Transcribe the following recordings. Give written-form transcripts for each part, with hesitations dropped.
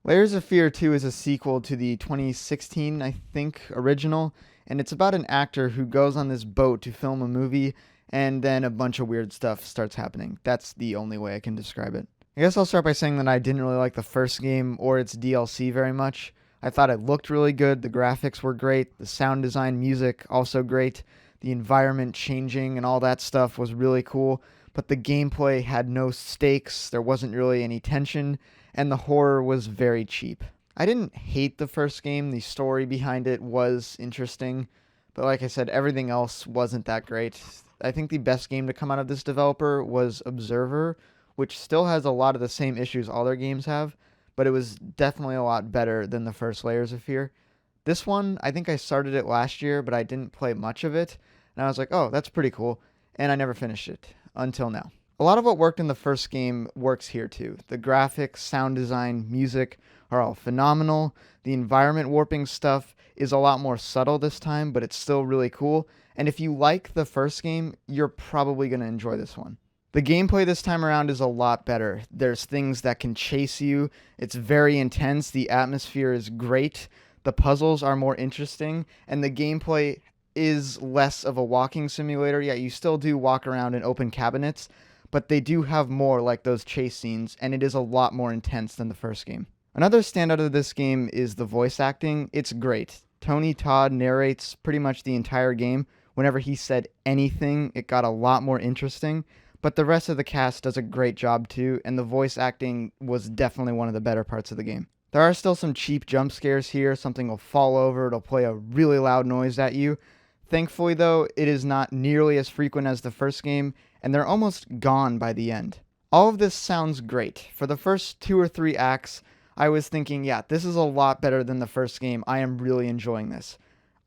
Layers of Fear 2 is a sequel to the 2016, I think, original, and it's about an actor who goes on this boat to film a movie, and then a bunch of weird stuff starts happening. That's the only way I can describe it. I guess I'll start by saying that I didn't really like the first game or its DLC very much. I thought it looked really good, the graphics were great, the sound design, music also great, the environment changing and all that stuff was really cool, but the gameplay had no stakes, there wasn't really any tension, and the horror was very cheap. I didn't hate the first game, the story behind it was interesting, but like I said, everything else wasn't that great. I think the best game to come out of this developer was Observer, which still has a lot of the same issues all their games have, but it was definitely a lot better than the first Layers of Fear. This one, I think I started it last year, but I didn't play much of it, and I was like, oh, that's pretty cool, and I never finished it, until now. A lot of what worked in the first game works here too. The graphics, sound design, music are all phenomenal. The environment warping stuff is a lot more subtle this time, but it's still really cool. And if you like the first game, you're probably going to enjoy this one. The gameplay this time around is a lot better. There's things that can chase you. It's very intense. The atmosphere is great. The puzzles are more interesting. And the gameplay is less of a walking simulator. Yeah, you still do walk around and open cabinets, but they do have more like those chase scenes, and it is a lot more intense than the first game. Another standout of this game is the voice acting. It's great. Todd narrates pretty much the entire game. Whenever he said anything, it got a lot more interesting, but the rest of the cast does a great job too, and the voice acting was definitely one of the better parts of the game. There are still some cheap jump scares here. Something will fall over, it'll play a really loud noise at you. Thankfully, though, it is not nearly as frequent as the first game, and they're almost gone by the end. All of this sounds great. For the first 2 or 3 acts, I was thinking, yeah, this is a lot better than the first game. I am really enjoying this.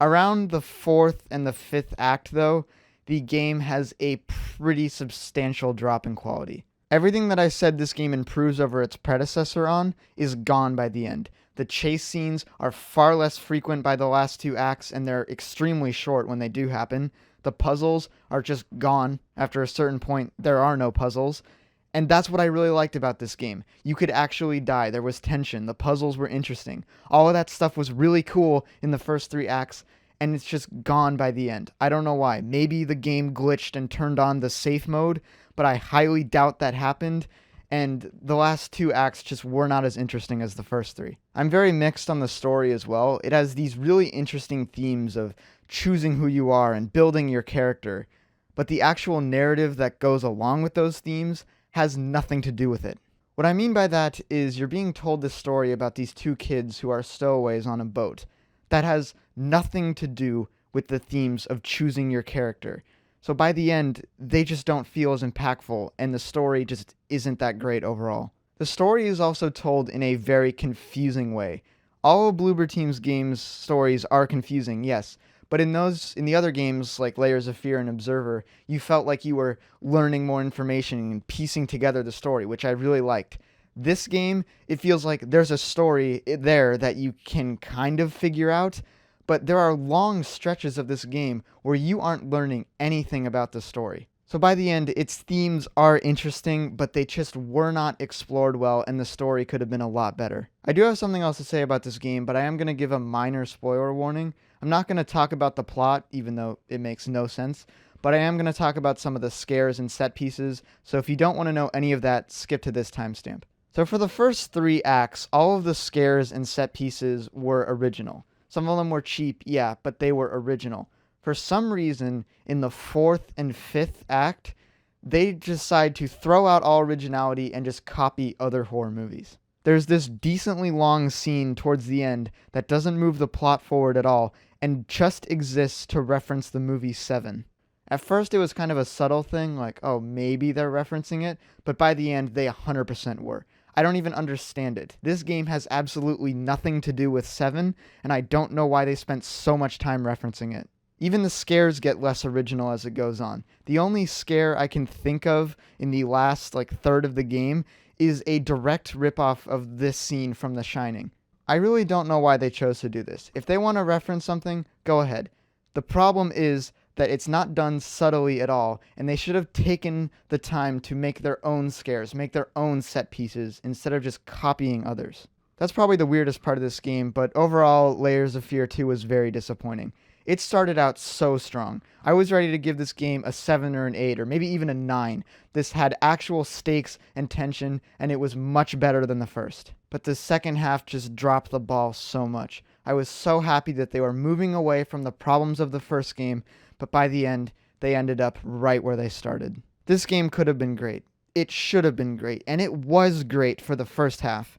Around the 4th and the 5th act, though, the game has a pretty substantial drop in quality. Everything that I said this game improves over its predecessor on is gone by the end. The chase scenes are far less frequent by the last 2 acts, and they're extremely short when they do happen. The puzzles are just gone. After a certain point, there are no puzzles. And that's what I really liked about this game. You could actually die. There was tension. The puzzles were interesting. All of that stuff was really cool in the first 3 acts, and it's just gone by the end. I don't know why. Maybe the game glitched and turned on the safe mode, but I highly doubt that happened, and the last 2 acts just were not as interesting as the first 3. I'm very mixed on the story as well. It has these really interesting themes of choosing who you are and building your character, but the actual narrative that goes along with those themes has nothing to do with it. What I mean by that is you're being told this story about these 2 kids who are stowaways on a boat. That has nothing to do with the themes of choosing your character. So by the end, they just don't feel as impactful, and the story just isn't that great overall. The story is also told in a very confusing way. All of Bloober Team's games' stories are confusing, yes, but in the other games like Layers of Fear and Observer, you felt like you were learning more information and piecing together the story, which I really liked. This game, it feels like there's a story there that you can kind of figure out, but there are long stretches of this game where you aren't learning anything about the story. So by the end, its themes are interesting, but they just were not explored well, and the story could have been a lot better. I do have something else to say about this game, but I am going to give a minor spoiler warning. I'm not going to talk about the plot, even though it makes no sense, but I am going to talk about some of the scares and set pieces, so if you don't want to know any of that, skip to this timestamp. So for the first 3 acts, all of the scares and set pieces were original. Some of them were cheap, yeah, but they were original. For some reason, in the 4th and 5th act, they decide to throw out all originality and just copy other horror movies. There's this decently long scene towards the end that doesn't move the plot forward at all and just exists to reference the movie Seven. At first, it was kind of a subtle thing, like, oh, maybe they're referencing it, but by the end, they 100% were. I don't even understand it. This game has absolutely nothing to do with Seven, and I don't know why they spent so much time referencing it. Even the scares get less original as it goes on. The only scare I can think of in the last third of the game is a direct ripoff of this scene from The Shining. I really don't know why they chose to do this. If they want to reference something, go ahead. The problem is that it's not done subtly at all, and they should have taken the time to make their own scares, make their own set pieces, instead of just copying others. That's probably the weirdest part of this game, but overall, Layers of Fear 2 was very disappointing. It started out so strong. I was ready to give this game a 7 or an 8 or maybe even a 9. This had actual stakes and tension, and it was much better than the first. But the second half just dropped the ball so much. I was so happy that they were moving away from the problems of the first game, but by the end, they ended up right where they started. This game could have been great. It should have been great, and it was great for the first half.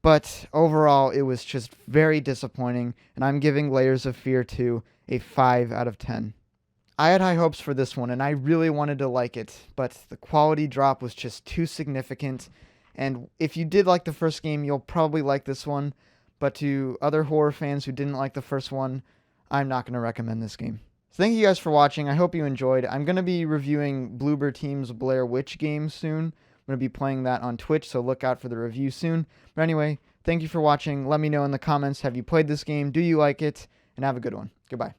But overall, it was just very disappointing, and I'm giving Layers of Fear 2 a 5 out of 10. I had high hopes for this one, and I really wanted to like it, but the quality drop was just too significant, and if you did like the first game, you'll probably like this one, but to other horror fans who didn't like the first one, I'm not going to recommend this game. So thank you guys for watching. I hope you enjoyed. I'm going to be reviewing Bloober Team's Blair Witch game soon. I'm going to be playing that on Twitch, so look out for the review soon. But anyway, thank you for watching. Let me know in the comments, have you played this game? Do you like it? And have a good one. Goodbye.